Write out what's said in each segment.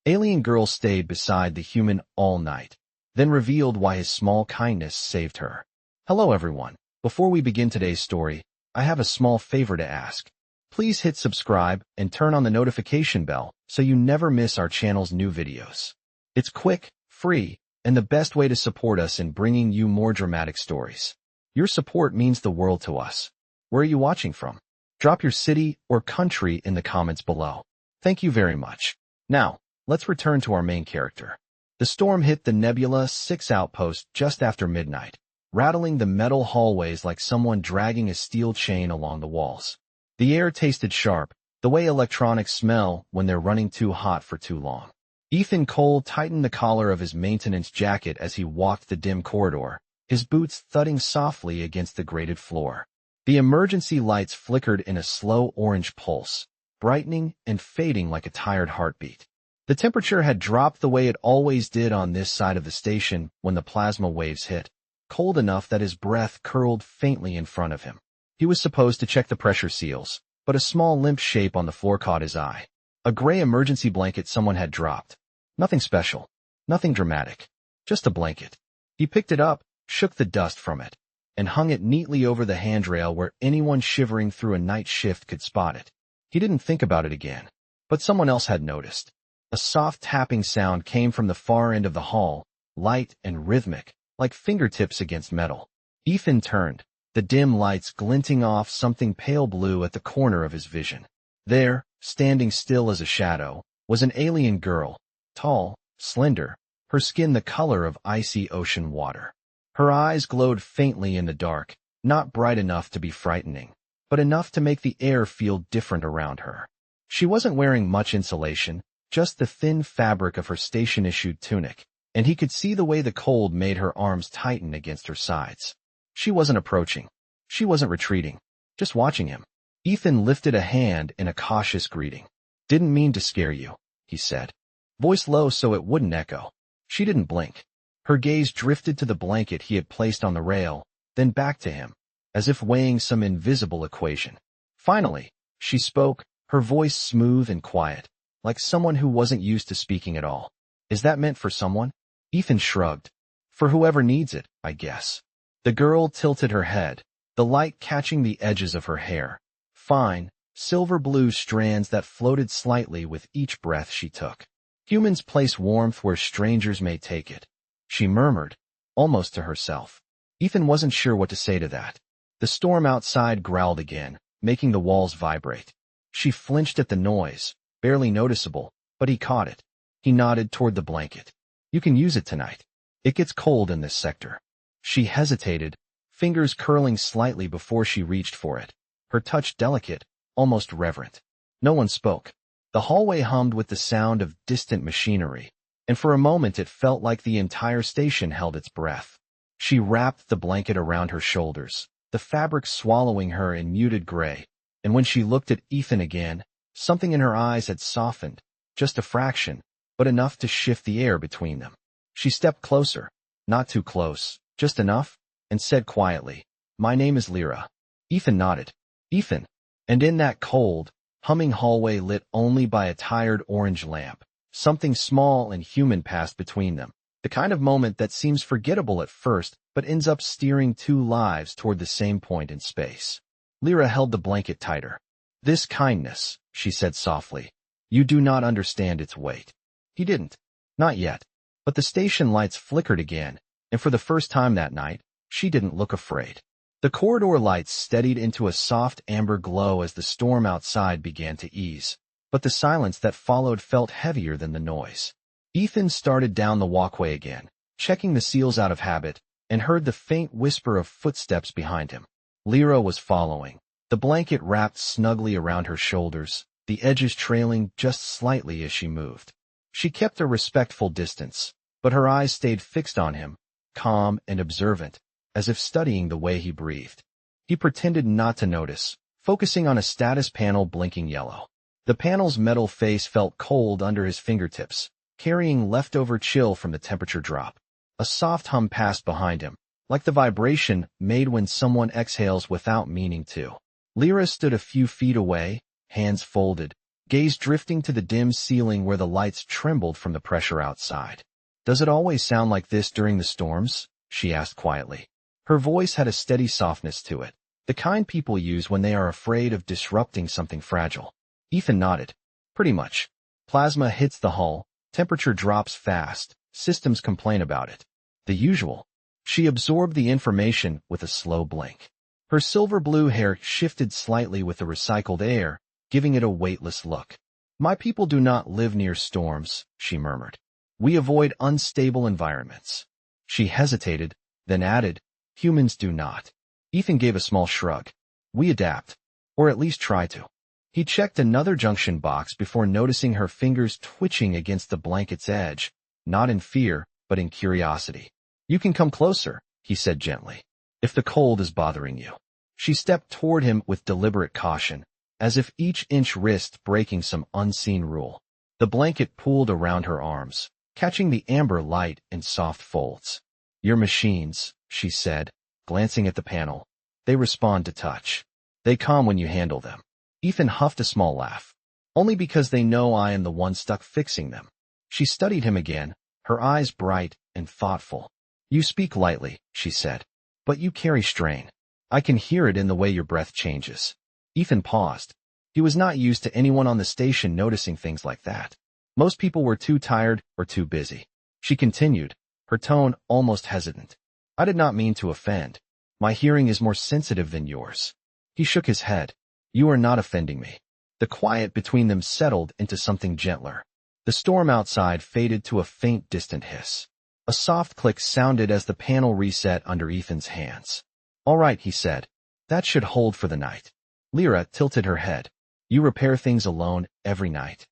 Alien girl stayed beside the human all night, then revealed why his small kindness saved her. Hello everyone. Before we begin today's story, I have a small favor to ask. Please hit subscribe and turn on the notification bell so you never miss our channel's new videos. It's quick, free, and the best way to support us in bringing you more dramatic stories. Your support means the world to us. Where are you watching from? Drop your city or country in the comments below. Thank you very much. Now, let's return to our main character. The storm hit the Nebula 6 outpost just after midnight, rattling the metal hallways like someone dragging a steel chain along the walls. The air tasted sharp, the way electronics smell when they're running too hot for too long. Ethan Cole tightened the collar of his maintenance jacket as he walked the dim corridor, his boots thudding softly against the grated floor. The emergency lights flickered in a slow orange pulse, brightening and fading like a tired heartbeat. The temperature had dropped the way it always did on this side of the station when the plasma waves hit, cold enough that his breath curled faintly in front of him. He was supposed to check the pressure seals, but a small limp shape on the floor caught his eye. A gray emergency blanket someone had dropped. Nothing special, nothing dramatic, just a blanket. He picked it up, shook the dust from it, and hung it neatly over the handrail where anyone shivering through a night shift could spot it. He didn't think about it again, but someone else had noticed. A soft tapping sound came from the far end of the hall, light and rhythmic, like fingertips against metal. Ethan turned, the dim lights glinting off something pale blue at the corner of his vision. There, standing still as a shadow, was an alien girl, tall, slender, her skin the color of icy ocean water. Her eyes glowed faintly in the dark, not bright enough to be frightening, but enough to make the air feel different around her. She wasn't wearing much insulation, just the thin fabric of her station-issued tunic, and he could see the way the cold made her arms tighten against her sides. She wasn't approaching. She wasn't retreating. Just watching him. Ethan lifted a hand in a cautious greeting. "Didn't mean to scare you," he said, voice low so it wouldn't echo. She didn't blink. Her gaze drifted to the blanket he had placed on the rail, then back to him, as if weighing some invisible equation. Finally, she spoke, her voice smooth and quiet, like someone who wasn't used to speaking at all. "Is that meant for someone?" Ethan shrugged. "For whoever needs it, I guess." The girl tilted her head, the light catching the edges of her hair. Fine, silver-blue strands that floated slightly with each breath she took. "Humans place warmth where strangers may take it," she murmured, almost to herself. Ethan wasn't sure what to say to that. The storm outside growled again, making the walls vibrate. She flinched at the noise, barely noticeable, but he caught it. He nodded toward the blanket. "You can use it tonight. It gets cold in this sector." She hesitated, fingers curling slightly before she reached for it, her touch delicate, almost reverent. No one spoke. The hallway hummed with the sound of distant machinery, and for a moment it felt like the entire station held its breath. She wrapped the blanket around her shoulders, the fabric swallowing her in muted gray, and when she looked at Ethan again, something in her eyes had softened, just a fraction, but enough to shift the air between them. She stepped closer, not too close, just enough, and said quietly, "My name is Lyra." Ethan nodded. "Ethan." And in that cold, humming hallway lit only by a tired orange lamp, something small and human passed between them, the kind of moment that seems forgettable at first but ends up steering two lives toward the same point in space. Lyra held the blanket tighter. "This kindness," she said softly, "you do not understand its weight." He didn't. Not yet. But the station lights flickered again, and for the first time that night, she didn't look afraid. The corridor lights steadied into a soft amber glow as the storm outside began to ease, but the silence that followed felt heavier than the noise. Ethan started down the walkway again, checking the seals out of habit, and heard the faint whisper of footsteps behind him. Lyra was following, the blanket wrapped snugly around her shoulders, the edges trailing just slightly as she moved. She kept a respectful distance, but her eyes stayed fixed on him, calm and observant, as if studying the way he breathed. He pretended not to notice, focusing on a status panel blinking yellow. The panel's metal face felt cold under his fingertips, carrying leftover chill from the temperature drop. A soft hum passed behind him, like the vibration made when someone exhales without meaning to. Lyra stood a few feet away, hands folded, gaze drifting to the dim ceiling where the lights trembled from the pressure outside. "Does it always sound like this during the storms?" she asked quietly. Her voice had a steady softness to it, the kind people use when they are afraid of disrupting something fragile. Ethan nodded. "Pretty much. Plasma hits the hull, temperature drops fast, systems complain about it. The usual." She absorbed the information with a slow blink. Her silver-blue hair shifted slightly with the recycled air, giving it a weightless look. "My people do not live near storms," she murmured. "We avoid unstable environments." She hesitated, then added, "Humans do not." Ethan gave a small shrug. "We adapt. Or at least try to." He checked another junction box before noticing her fingers twitching against the blanket's edge, not in fear, but in curiosity. "You can come closer," he said gently, "if the cold is bothering you." She stepped toward him with deliberate caution, as if each inch risked breaking some unseen rule. The blanket pooled around her arms, catching the amber light in soft folds. "Your machines," she said, glancing at the panel. "They respond to touch. They calm when you handle them." Ethan huffed a small laugh. "Only because they know I am the one stuck fixing them." She studied him again, her eyes bright and thoughtful. "You speak lightly," she said, "but you carry strain. I can hear it in the way your breath changes." Ethan paused. He was not used to anyone on the station noticing things like that. Most people were too tired or too busy. She continued, her tone almost hesitant. "I did not mean to offend. My hearing is more sensitive than yours." He shook his head. "You are not offending me." The quiet between them settled into something gentler. The storm outside faded to a faint distant hiss. A soft click sounded as the panel reset under Ethan's hands. "All right," he said. "That should hold for the night." Lyra tilted her head. "You repair things alone every night."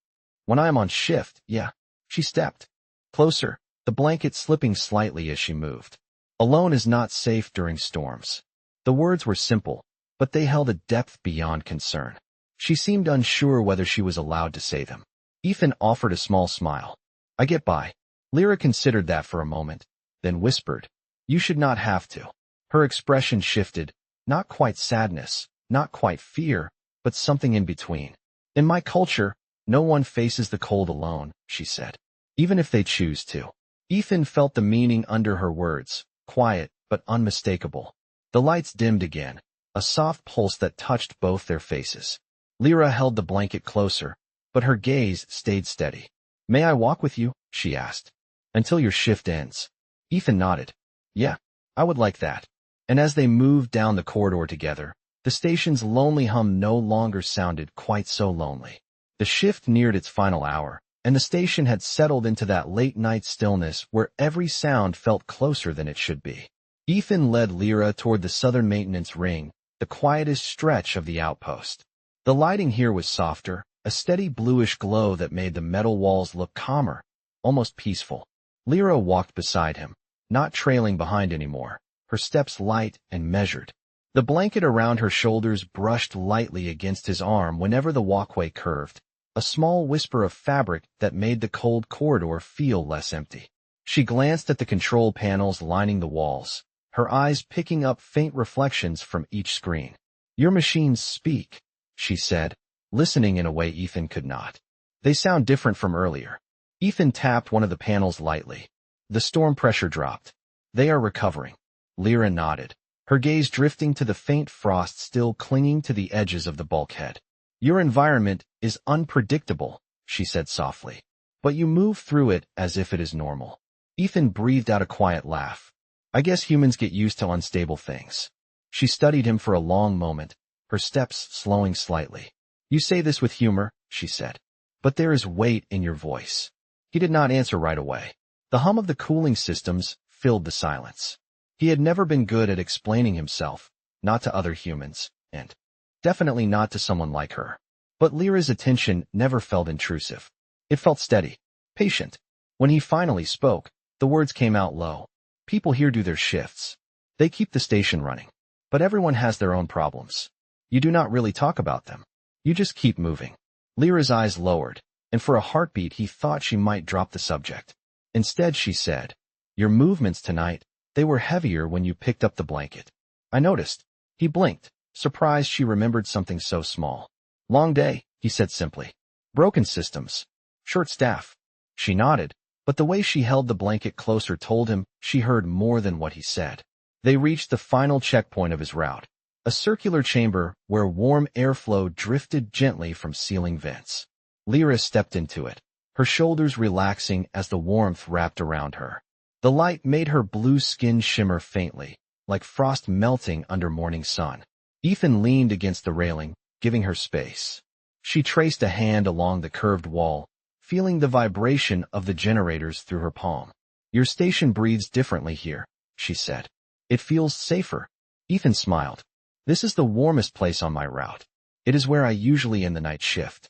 "When I am on shift, yeah." She stepped closer, the blanket slipping slightly as she moved. "Alone is not safe during storms." The words were simple, but they held a depth beyond concern. She seemed unsure whether she was allowed to say them. Ethan offered a small smile. "I get by." Lyra considered that for a moment, then whispered, "You should not have to." Her expression shifted, not quite sadness, not quite fear, but something in between. "In my culture, no one faces the cold alone," she said, "even if they choose to." Ethan felt the meaning under her words, quiet but unmistakable. The lights dimmed again, a soft pulse that touched both their faces. Lyra held the blanket closer, but her gaze stayed steady. "May I walk with you?" she asked. "Until your shift ends." Ethan nodded. "Yeah, I would like that." And as they moved down the corridor together, the station's lonely hum no longer sounded quite so lonely. The shift neared its final hour, and the station had settled into that late-night stillness where every sound felt closer than it should be. Ethan led Lyra toward the southern maintenance ring, the quietest stretch of the outpost. The lighting here was softer, a steady bluish glow that made the metal walls look calmer, almost peaceful. Lyra walked beside him, not trailing behind anymore, her steps light and measured. The blanket around her shoulders brushed lightly against his arm whenever the walkway curved, a small whisper of fabric that made the cold corridor feel less empty. She glanced at the control panels lining the walls, her eyes picking up faint reflections from each screen. "Your machines speak," she said, listening in a way Ethan could not. "They sound different from earlier." Ethan tapped one of the panels lightly. The storm pressure dropped. "They are recovering." Lyra nodded, her gaze drifting to the faint frost still clinging to the edges of the bulkhead. "Your environment is unpredictable," she said softly, "but you move through it as if it is normal." Ethan breathed out a quiet laugh. "I guess humans get used to unstable things." She studied him for a long moment, her steps slowing slightly. "You say this with humor," she said, "but there is weight in your voice." He did not answer right away. The hum of the cooling systems filled the silence. He had never been good at explaining himself, not to other humans, and definitely not to someone like her. But Lyra's attention never felt intrusive. It felt steady, patient. When he finally spoke, the words came out low. "People here do their shifts. They keep the station running. But everyone has their own problems. You do not really talk about them. You just keep moving." Lyra's eyes lowered, and for a heartbeat he thought she might drop the subject. Instead she said, "Your movements tonight, they were heavier when you picked up the blanket." "I noticed." He blinked, surprised she remembered something so small. "Long day," he said simply. Broken systems. Short staff. She nodded, but the way she held the blanket closer told him she heard more than what he said. They reached the final checkpoint of his route, a circular chamber where warm airflow drifted gently from ceiling vents. Lyra stepped into it, her shoulders relaxing as the warmth wrapped around her. The light made her blue skin shimmer faintly, like frost melting under morning sun. Ethan leaned against the railing, giving her space. She traced a hand along the curved wall, feeling the vibration of the generators through her palm. "Your station breathes differently here," she said. "It feels safer." Ethan smiled. "This is the warmest place on my route. It is where I usually end the night shift."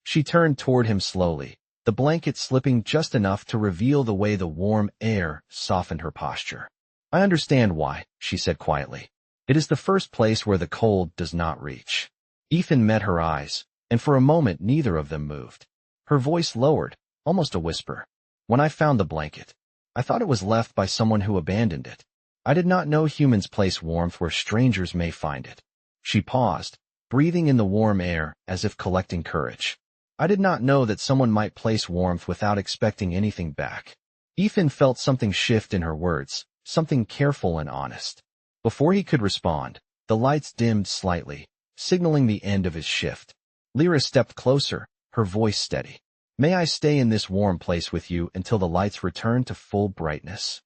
She turned toward him slowly, the blanket slipping just enough to reveal the way the warm air softened her posture. "I understand why," she said quietly. "It is the first place where the cold does not reach." Ethan met her eyes, and for a moment neither of them moved. Her voice lowered, almost a whisper. "When I found the blanket, I thought it was left by someone who abandoned it. I did not know humans place warmth where strangers may find it." She paused, breathing in the warm air as if collecting courage. "I did not know that someone might place warmth without expecting anything back." Ethan felt something shift in her words, something careful and honest. Before he could respond, the lights dimmed slightly, signaling the end of his shift. Lyra stepped closer, her voice steady. "May I stay in this warm place with you until the lights return to full brightness?"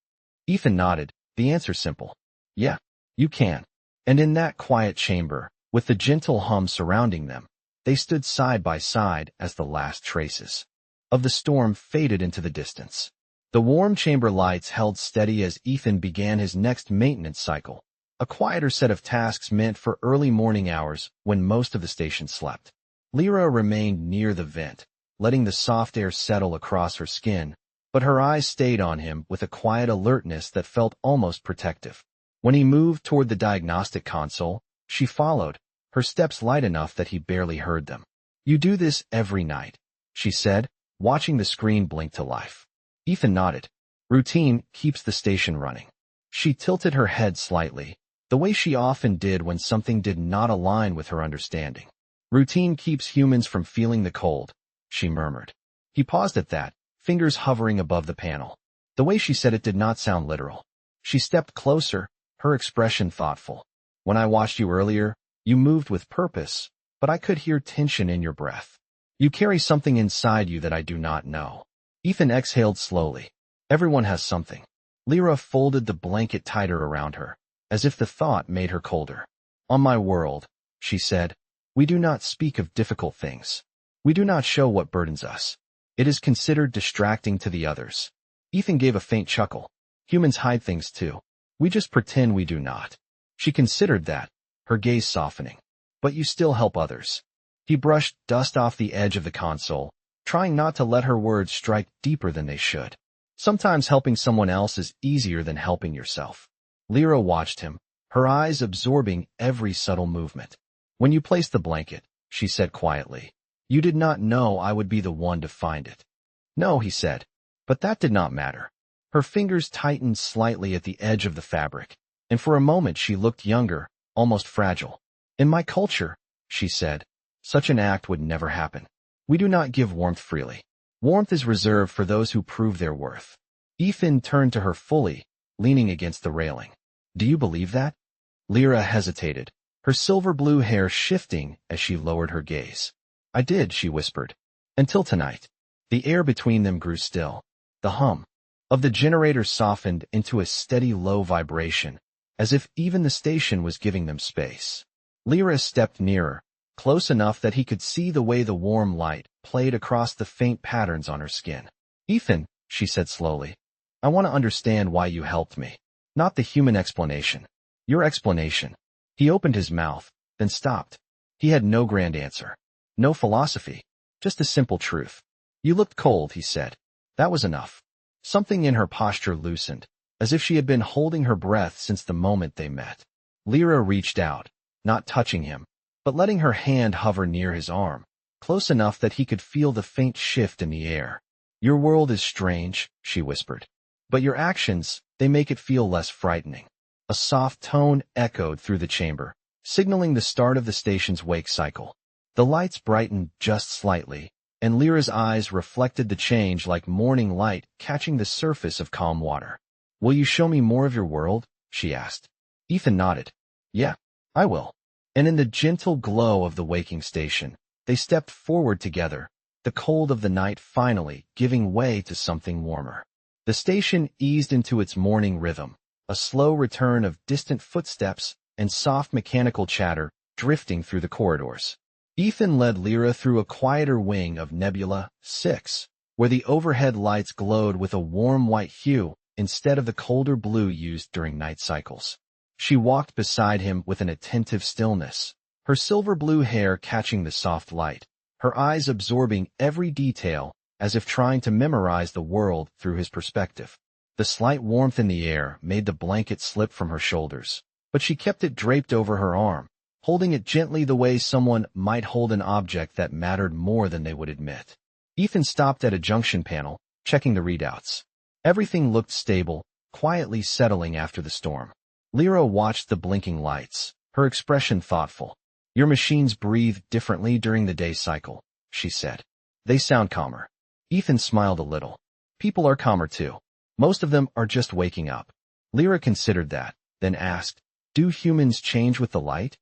Ethan nodded, the answer simple. "Yeah, you can." And in that quiet chamber, with the gentle hum surrounding them, they stood side by side as the last traces of the storm faded into the distance. The warm chamber lights held steady as Ethan began his next maintenance cycle, a quieter set of tasks meant for early morning hours when most of the station slept. Lyra remained near the vent, letting the soft air settle across her skin, but her eyes stayed on him with a quiet alertness that felt almost protective. When he moved toward the diagnostic console, she followed, her steps light enough that he barely heard them. "You do this every night," she said, watching the screen blink to life. Ethan nodded. "Routine keeps the station running." She tilted her head slightly, the way she often did when something did not align with her understanding. "Routine keeps humans from feeling the cold," she murmured. He paused at that, fingers hovering above the panel. The way she said it did not sound literal. She stepped closer, her expression thoughtful. "When I watched you earlier, you moved with purpose, but I could hear tension in your breath. You carry something inside you that I do not know." Ethan exhaled slowly. "Everyone has something." Lyra folded the blanket tighter around her, as if the thought made her colder. "On my world," she said, "we do not speak of difficult things. We do not show what burdens us. It is considered distracting to the others." Ethan gave a faint chuckle. "Humans hide things too. We just pretend we do not." She considered that, her gaze softening. "But you still help others." He brushed dust off the edge of the console, trying not to let her words strike deeper than they should. "Sometimes helping someone else is easier than helping yourself." Lyra watched him, her eyes absorbing every subtle movement. "When you placed the blanket," she said quietly, "you did not know I would be the one to find it." "No," he said, but that did not matter. Her fingers tightened slightly at the edge of the fabric, and for a moment she looked younger, almost fragile. "In my culture," she said, "such an act would never happen. We do not give warmth freely. Warmth is reserved for those who prove their worth." Ethan turned to her fully, leaning against the railing. "Do you believe that?" Lyra hesitated, her silver blue hair shifting as she lowered her gaze. "I did," she whispered. "Until tonight." The air between them grew still. The hum of the generator softened into a steady low vibration, as if even the station was giving them space. Lyra stepped nearer, close enough that he could see the way the warm light played across the faint patterns on her skin. "Ethan," she said slowly, "I want to understand why you helped me. Not the human explanation. Your explanation." He opened his mouth, then stopped. He had no grand answer. No philosophy. Just a simple truth. "You looked cold," he said. That was enough. Something in her posture loosened, as if she had been holding her breath since the moment they met. Lyra reached out, not touching him, but letting her hand hover near his arm, close enough that he could feel the faint shift in the air. "Your world is strange," she whispered. "But your actions, they make it feel less frightening." A soft tone echoed through the chamber, signaling the start of the station's wake cycle. The lights brightened just slightly, and Lyra's eyes reflected the change like morning light catching the surface of calm water. "Will you show me more of your world?" she asked. Ethan nodded. "Yeah, I will." And in the gentle glow of the waking station, they stepped forward together, the cold of the night finally giving way to something warmer. The station eased into its morning rhythm, a slow return of distant footsteps and soft mechanical chatter drifting through the corridors. Ethan led Lyra through a quieter wing of Nebula 6, where the overhead lights glowed with a warm white hue instead of the colder blue used during night cycles. She walked beside him with an attentive stillness, her silver blue hair catching the soft light, her eyes absorbing every detail as if trying to memorize the world through his perspective. The slight warmth in the air made the blanket slip from her shoulders, but she kept it draped over her arm, holding it gently the way someone might hold an object that mattered more than they would admit. Ethan stopped at a junction panel, checking the readouts. Everything looked stable, quietly settling after the storm. Lyra watched the blinking lights, her expression thoughtful. "Your machines breathe differently during the day cycle," she said. "They sound calmer." Ethan smiled a little. "People are calmer too. Most of them are just waking up." Lyra considered that, then asked, "Do humans change with the light?"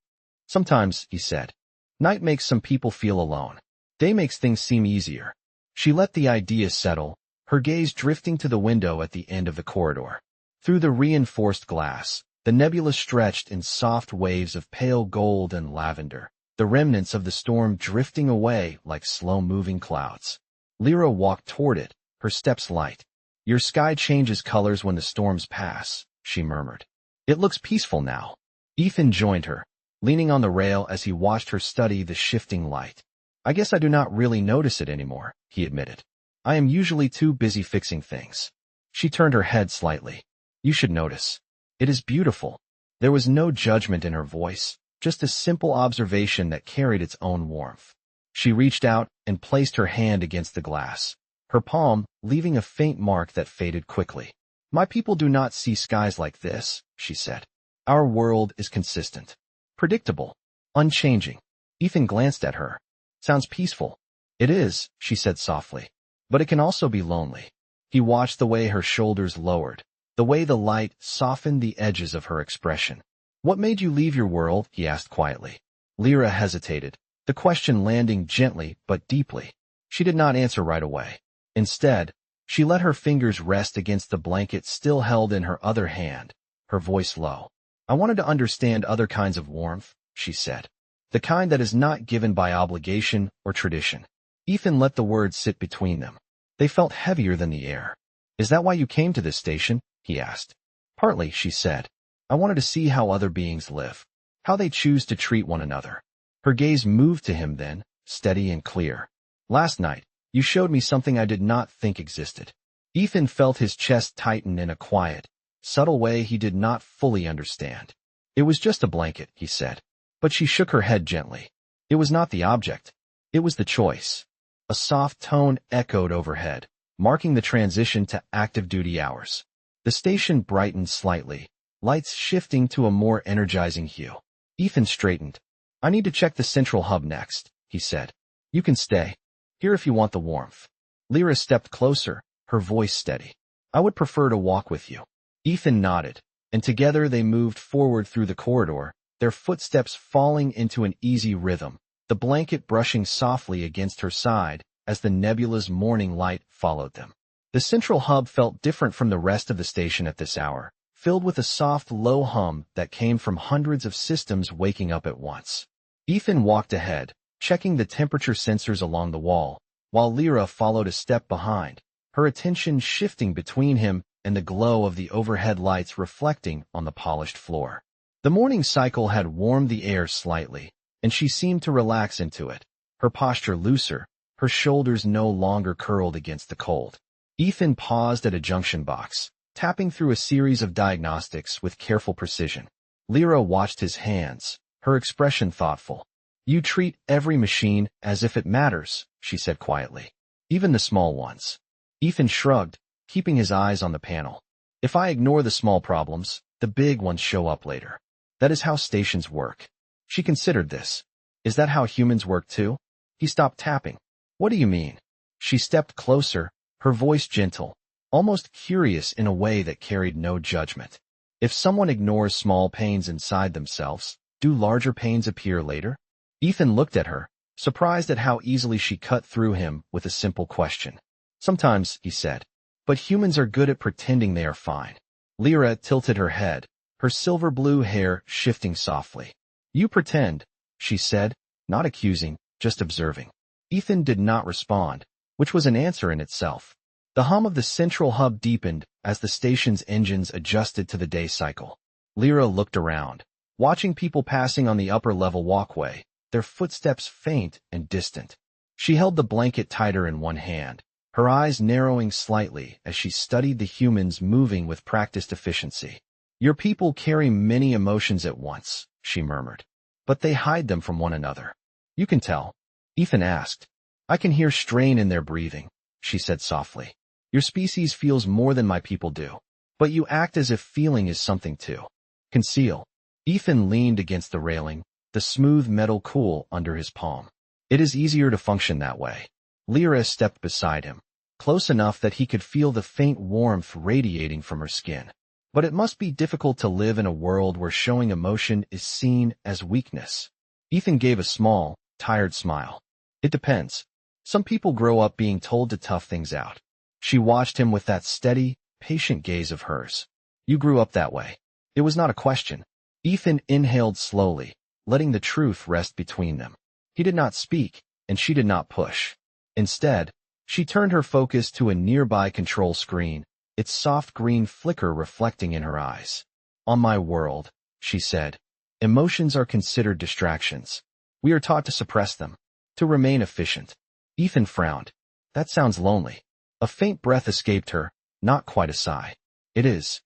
"Sometimes," he said. "Night makes some people feel alone. Day makes things seem easier." She let the idea settle, her gaze drifting to the window at the end of the corridor. Through the reinforced glass, the nebula stretched in soft waves of pale gold and lavender, the remnants of the storm drifting away like slow-moving clouds. Lyra walked toward it, her steps light. "Your sky changes colors when the storms pass," she murmured. "It looks peaceful now." Ethan joined her, leaning on the rail as he watched her study the shifting light. "I guess I do not really notice it anymore," he admitted. "I am usually too busy fixing things." She turned her head slightly. "You should notice. It is beautiful." There was no judgment in her voice, just a simple observation that carried its own warmth. She reached out and placed her hand against the glass, her palm leaving a faint mark that faded quickly. "My people do not see skies like this," she said. "Our world is consistent, predictable, unchanging." Ethan glanced at her. "Sounds peaceful." "It is," she said softly. "But it can also be lonely." He watched the way her shoulders lowered, the way the light softened the edges of her expression. "What made you leave your world?" he asked quietly. Lyra hesitated, the question landing gently but deeply. She did not answer right away. Instead, she let her fingers rest against the blanket still held in her other hand, her voice low. "I wanted to understand other kinds of warmth," she said. "The kind that is not given by obligation or tradition." Ethan let the words sit between them. They felt heavier than the air. "Is that why you came to this station?" he asked. "Partly," she said. "I wanted to see how other beings live, how they choose to treat one another." Her gaze moved to him then, steady and clear. "Last night, you showed me something I did not think existed." Ethan felt his chest tighten in a quiet, subtle way he did not fully understand. "It was just a blanket," he said. But she shook her head gently. "It was not the object. It was the choice." A soft tone echoed overhead, marking the transition to active duty hours. The station brightened slightly, lights shifting to a more energizing hue. Ethan straightened. "I need to check the central hub next," he said. "You can stay here if you want the warmth." Lyra stepped closer, her voice steady. "I would prefer to walk with you." Ethan nodded, and together they moved forward through the corridor, their footsteps falling into an easy rhythm, the blanket brushing softly against her side as the nebula's morning light followed them. The central hub felt different from the rest of the station at this hour, filled with a soft, low hum that came from hundreds of systems waking up at once. Ethan walked ahead, checking the temperature sensors along the wall, while Lyra followed a step behind, her attention shifting between him and the glow of the overhead lights reflecting on the polished floor. The morning cycle had warmed the air slightly, and she seemed to relax into it, her posture looser, her shoulders no longer curled against the cold. Ethan paused at a junction box, tapping through a series of diagnostics with careful precision. Lyra watched his hands, her expression thoughtful. "You treat every machine as if it matters," she said quietly. "Even the small ones." Ethan shrugged, keeping his eyes on the panel. "If I ignore the small problems, the big ones show up later. That is how stations work." She considered this. "Is that how humans work too?" He stopped tapping. What do you mean? She stepped closer, her voice gentle, almost curious in a way that carried no judgment. If someone ignores small pains inside themselves, do larger pains appear later? Ethan looked at her, surprised at how easily she cut through him with a simple question. Sometimes, he said, but humans are good at pretending they are fine. Lyra tilted her head, her silver blue hair shifting softly. You pretend, she said, not accusing, just observing. Ethan did not respond, which was an answer in itself. The hum of the central hub deepened as the station's engines adjusted to the day cycle. Lyra looked around, watching people passing on the upper-level walkway, their footsteps faint and distant. She held the blanket tighter in one hand, her eyes narrowing slightly as she studied the humans moving with practiced efficiency. Your people carry many emotions at once, she murmured, but they hide them from one another. You can tell. Ethan asked. I can hear strain in their breathing, she said softly. Your species feels more than my people do, but you act as if feeling is something to conceal. Ethan leaned against the railing, the smooth metal cool under his palm. It is easier to function that way. Lyra stepped beside him, close enough that he could feel the faint warmth radiating from her skin. But it must be difficult to live in a world where showing emotion is seen as weakness. Ethan gave a small, tired smile. It depends. Some people grow up being told to tough things out. She watched him with that steady, patient gaze of hers. You grew up that way. It was not a question. Ethan inhaled slowly, letting the truth rest between them. He did not speak, and she did not push. Instead, she turned her focus to a nearby control screen, its soft green flicker reflecting in her eyes. On my world, she said, emotions are considered distractions. We are taught to suppress them, to remain efficient. Ethan frowned. That sounds lonely. A faint breath escaped her, not quite a sigh. It is.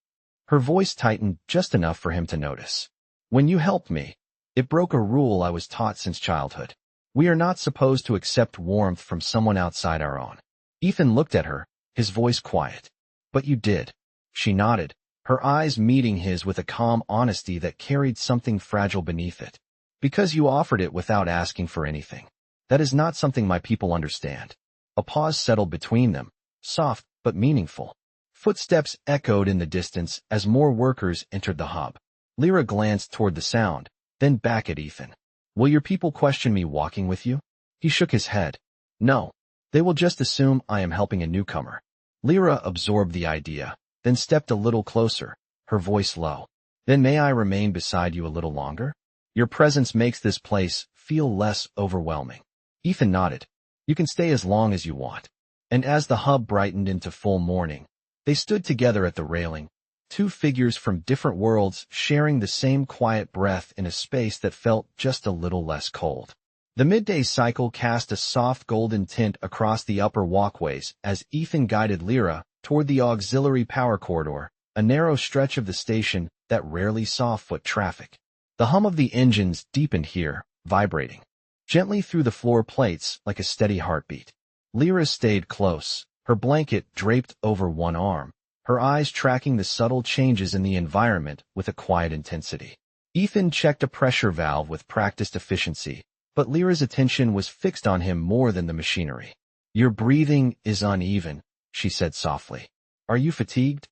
Her voice tightened just enough for him to notice. When you helped me, it broke a rule I was taught since childhood. We are not supposed to accept warmth from someone outside our own. Ethan looked at her, his voice quiet. But you did. She nodded, her eyes meeting his with a calm honesty that carried something fragile beneath it. Because you offered it without asking for anything. That is not something my people understand. A pause settled between them, soft but meaningful. Footsteps echoed in the distance as more workers entered the hub. Lyra glanced toward the sound, then back at Ethan. Will your people question me walking with you? He shook his head. No. They will just assume I am helping a newcomer. Lyra absorbed the idea, then stepped a little closer, her voice low. Then may I remain beside you a little longer? Your presence makes this place feel less overwhelming. Ethan nodded. You can stay as long as you want. And as the hub brightened into full morning, they stood together at the railing, two figures from different worlds sharing the same quiet breath in a space that felt just a little less cold. The midday cycle cast a soft golden tint across the upper walkways as Ethan guided Lyra toward the auxiliary power corridor, a narrow stretch of the station that rarely saw foot traffic. The hum of the engines deepened here, vibrating gently through the floor plates like a steady heartbeat. Lyra stayed close, her blanket draped over one arm, her eyes tracking the subtle changes in the environment with a quiet intensity. Ethan checked a pressure valve with practiced efficiency, but Lyra's attention was fixed on him more than the machinery. Your breathing is uneven, she said softly. Are you fatigued?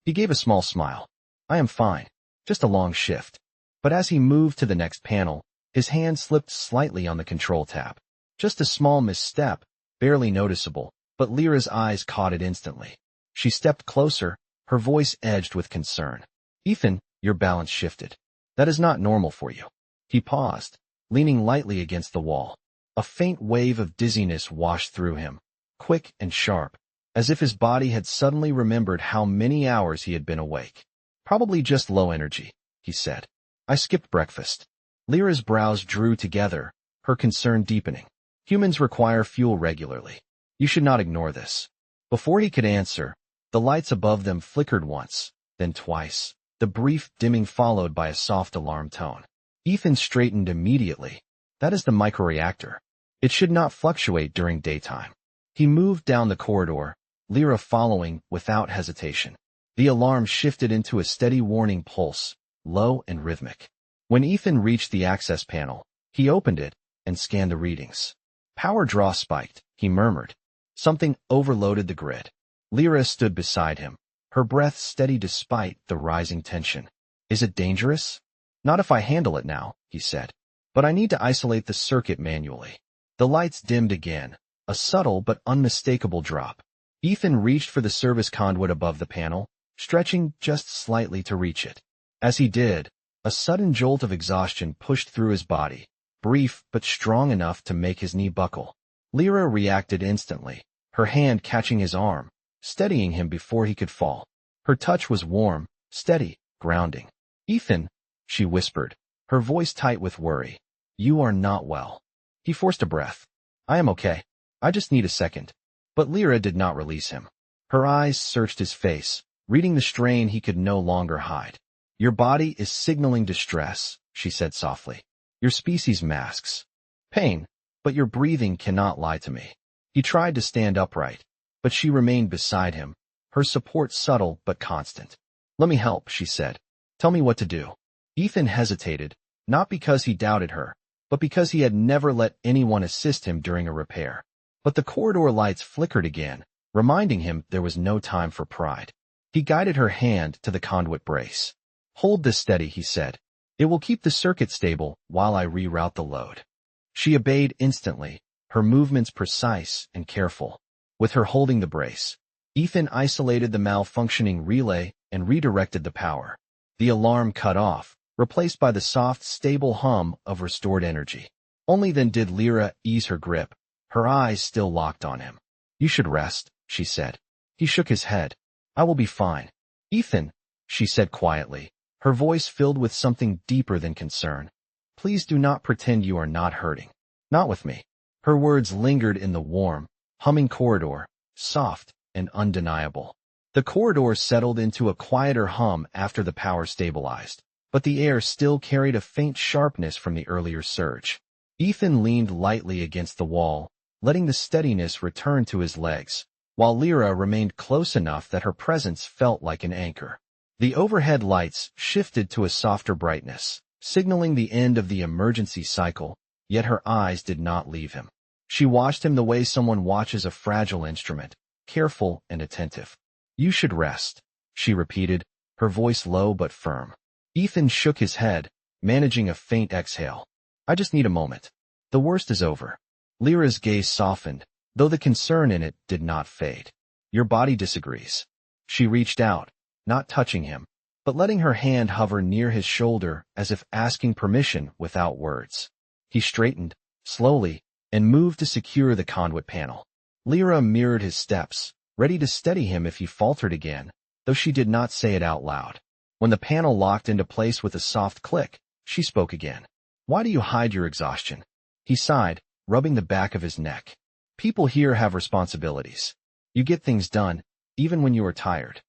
He gave a small smile. I am fine, just a long shift. But as he moved to the next panel, his hand slipped slightly on the control tab. Just a small misstep, barely noticeable, but Lyra's eyes caught it instantly. She stepped closer, her voice edged with concern. Ethan, your balance shifted. That is not normal for you. He paused, leaning lightly against the wall. A faint wave of dizziness washed through him, quick and sharp, as if his body had suddenly remembered how many hours he had been awake. Probably just low energy, he said. I skipped breakfast. Lyra's brows drew together, her concern deepening. Humans require fuel regularly. You should not ignore this. Before he could answer, the lights above them flickered once, then twice, the brief dimming followed by a soft alarm tone. Ethan straightened immediately. That is the microreactor. It should not fluctuate during daytime. He moved down the corridor, Lyra following without hesitation. The alarm shifted into a steady warning pulse, low and rhythmic. When Ethan reached the access panel, he opened it and scanned the readings. Power draw spiked, he murmured. Something overloaded the grid. Lyra stood beside him, her breath steady despite the rising tension. Is it dangerous? Not if I handle it now, he said. But I need to isolate the circuit manually. The lights dimmed again, a subtle but unmistakable drop. Ethan reached for the service conduit above the panel, stretching just slightly to reach it. As he did, a sudden jolt of exhaustion pushed through his body, brief but strong enough to make his knee buckle. Lyra reacted instantly, her hand catching his arm, steadying him before he could fall. Her touch was warm, steady, grounding. Ethan, she whispered, her voice tight with worry. You are not well. He forced a breath. I am okay. I just need a second. But Lyra did not release him. Her eyes searched his face, reading the strain he could no longer hide. Your body is signaling distress, she said softly. Your species masks pain, but your breathing cannot lie to me. He tried to stand upright, but she remained beside him, her support subtle but constant. Let me help, she said. Tell me what to do. Ethan hesitated, not because he doubted her, but because he had never let anyone assist him during a repair. But the corridor lights flickered again, reminding him there was no time for pride. He guided her hand to the conduit brace. Hold this steady, he said. It will keep the circuit stable while I reroute the load. She obeyed instantly, her movements precise and careful. With her holding the brace, Ethan isolated the malfunctioning relay and redirected the power. The alarm cut off, replaced by the soft, stable hum of restored energy. Only then did Lyra ease her grip, her eyes still locked on him. You should rest, she said. He shook his head. I will be fine. Ethan, she said quietly, her voice filled with something deeper than concern. Please do not pretend you are not hurting. Not with me. Her words lingered in the warm, humming corridor, soft and undeniable. The corridor settled into a quieter hum after the power stabilized, but the air still carried a faint sharpness from the earlier surge. Ethan leaned lightly against the wall, letting the steadiness return to his legs, while Lyra remained close enough that her presence felt like an anchor. The overhead lights shifted to a softer brightness, signaling the end of the emergency cycle, yet her eyes did not leave him. She watched him the way someone watches a fragile instrument, careful and attentive. You should rest, she repeated, her voice low but firm. Ethan shook his head, managing a faint exhale. I just need a moment. The worst is over. Lyra's gaze softened, though the concern in it did not fade. Your body disagrees. She reached out, not touching him, but letting her hand hover near his shoulder as if asking permission without words. He straightened, slowly, and moved to secure the conduit panel. Lyra mirrored his steps, ready to steady him if he faltered again, though she did not say it out loud. When the panel locked into place with a soft click, she spoke again. Why do you hide your exhaustion? He sighed, rubbing the back of his neck. People here have responsibilities. You get things done, even when you are tired.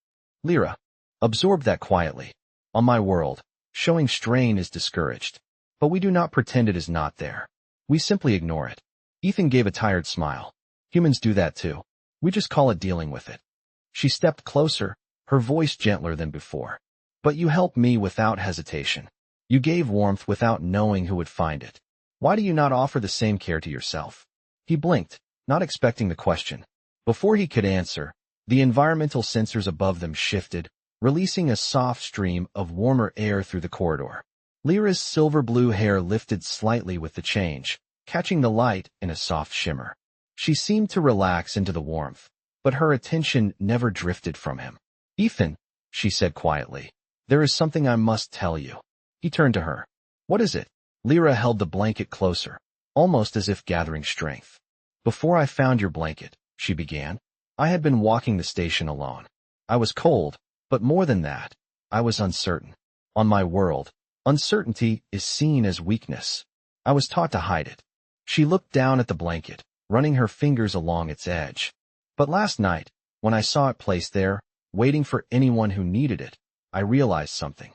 Lyra, absorb that quietly. On my world, showing strain is discouraged. But we do not pretend it is not there. We simply ignore it. Ethan gave a tired smile. Humans do that too. We just call it dealing with it. She stepped closer, her voice gentler than before. But you helped me without hesitation. You gave warmth without knowing who would find it. Why do you not offer the same care to yourself? He blinked, not expecting the question. Before he could answer, the environmental sensors above them shifted, releasing a soft stream of warmer air through the corridor. Lyra's silver-blue hair lifted slightly with the change, catching the light in a soft shimmer. She seemed to relax into the warmth, but her attention never drifted from him. Ethan, she said quietly, there is something I must tell you. He turned to her. What is it? Lyra held the blanket closer, almost as if gathering strength. Before I found your blanket, she began, I had been walking the station alone. I was cold, but more than that, I was uncertain. On my world, uncertainty is seen as weakness. I was taught to hide it. She looked down at the blanket, running her fingers along its edge. But last night, when I saw it placed there, waiting for anyone who needed it, I realized something.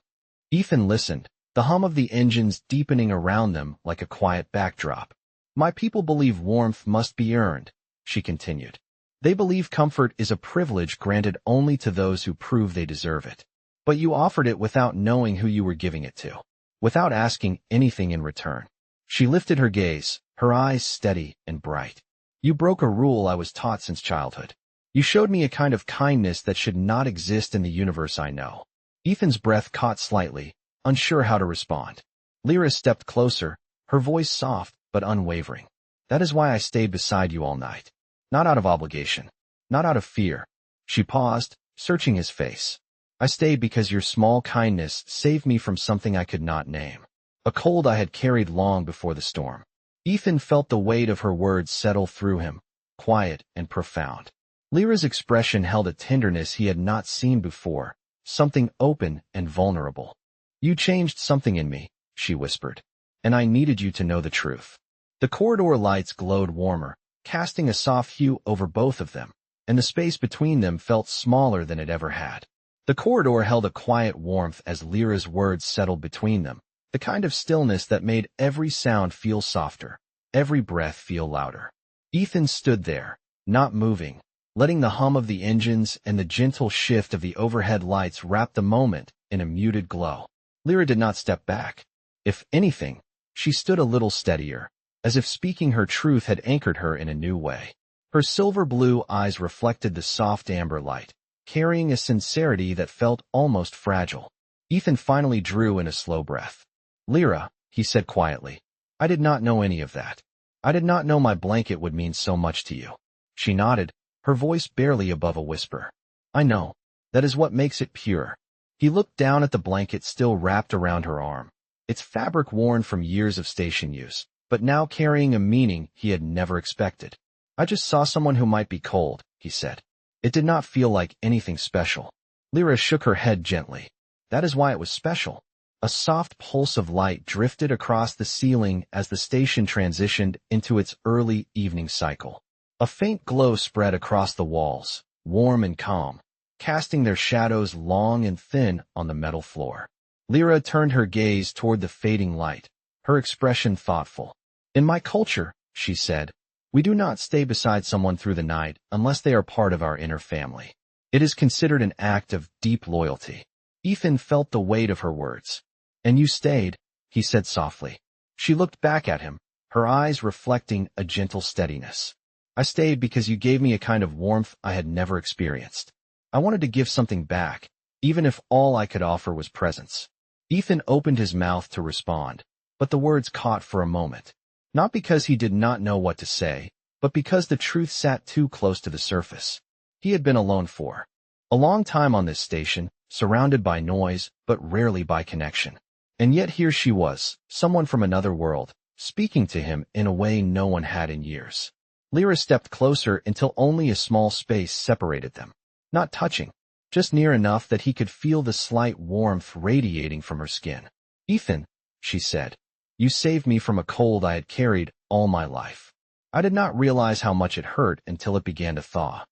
Ethan listened, the hum of the engines deepening around them like a quiet backdrop. My people believe warmth must be earned, she continued. They believe comfort is a privilege granted only to those who prove they deserve it. But you offered it without knowing who you were giving it to, without asking anything in return. She lifted her gaze, her eyes steady and bright. You broke a rule I was taught since childhood. You showed me a kind of kindness that should not exist in the universe I know. Ethan's breath caught slightly, unsure how to respond. Lyra stepped closer, her voice soft but unwavering. That is why I stayed beside you all night. Not out of obligation. Not out of fear. She paused, searching his face. I stayed because your small kindness saved me from something I could not name. A cold I had carried long before the storm. Ethan felt the weight of her words settle through him, quiet and profound. Lyra's expression held a tenderness he had not seen before, something open and vulnerable. You changed something in me, she whispered, and I needed you to know the truth. The corridor lights glowed warmer, casting a soft hue over both of them, and the space between them felt smaller than it ever had. The corridor held a quiet warmth as Lyra's words settled between them, the kind of stillness that made every sound feel softer, every breath feel louder. Ethan stood there, not moving, letting the hum of the engines and the gentle shift of the overhead lights wrap the moment in a muted glow. Lyra did not step back. If anything, she stood a little steadier, as if speaking her truth had anchored her in a new way. Her silver-blue eyes reflected the soft amber light, carrying a sincerity that felt almost fragile. Ethan finally drew in a slow breath. Lyra, he said quietly, I did not know any of that. I did not know my blanket would mean so much to you. She nodded, her voice barely above a whisper. I know. That is what makes it pure. He looked down at the blanket still wrapped around her arm, its fabric worn from years of station use, but now carrying a meaning he had never expected. I just saw someone who might be cold, he said. It did not feel like anything special. Lyra shook her head gently. That is why it was special. A soft pulse of light drifted across the ceiling as the station transitioned into its early evening cycle. A faint glow spread across the walls, warm and calm, casting their shadows long and thin on the metal floor. Lyra turned her gaze toward the fading light, her expression thoughtful. In my culture, she said, we do not stay beside someone through the night unless they are part of our inner family. It is considered an act of deep loyalty. Ethan felt the weight of her words. And you stayed, he said softly. She looked back at him, her eyes reflecting a gentle steadiness. I stayed because you gave me a kind of warmth I had never experienced. I wanted to give something back, even if all I could offer was presence. Ethan opened his mouth to respond, but the words caught for a moment. Not because he did not know what to say, but because the truth sat too close to the surface. He had been alone for a long time on this station, surrounded by noise, but rarely by connection. And yet here she was, someone from another world, speaking to him in a way no one had in years. Lyra stepped closer until only a small space separated them. Not touching, just near enough that he could feel the slight warmth radiating from her skin. Ethan, she said, you saved me from a cold I had carried all my life. I did not realize how much it hurt until it began to thaw.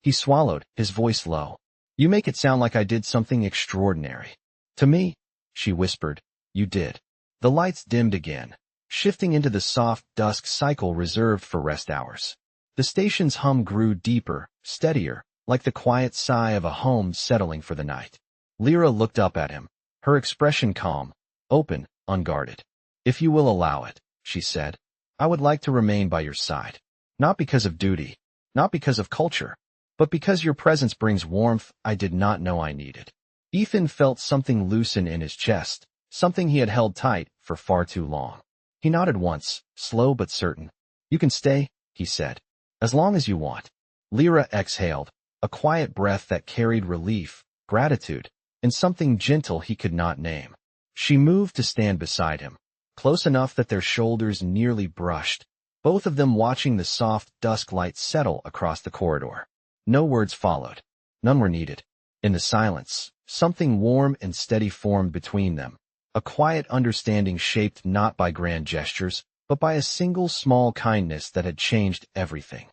He swallowed, his voice low. You make it sound like I did something extraordinary. To me, she whispered, you did. The lights dimmed again, shifting into the soft dusk cycle reserved for rest hours. The station's hum grew deeper, steadier, like the quiet sigh of a home settling for the night. Lyra looked up at him, her expression calm, open, unguarded. If you will allow it, she said, I would like to remain by your side. Not because of duty, not because of culture, but because your presence brings warmth I did not know I needed. Ethan felt something loosen in his chest, something he had held tight for far too long. He nodded once, slow but certain. You can stay, he said, as long as you want. Lyra exhaled, a quiet breath that carried relief, gratitude, and something gentle he could not name. She moved to stand beside him, close enough that their shoulders nearly brushed, both of them watching the soft dusk light settle across the corridor. No words followed. None were needed. In the silence, something warm and steady formed between them, a quiet understanding shaped not by grand gestures, but by a single small kindness that had changed everything.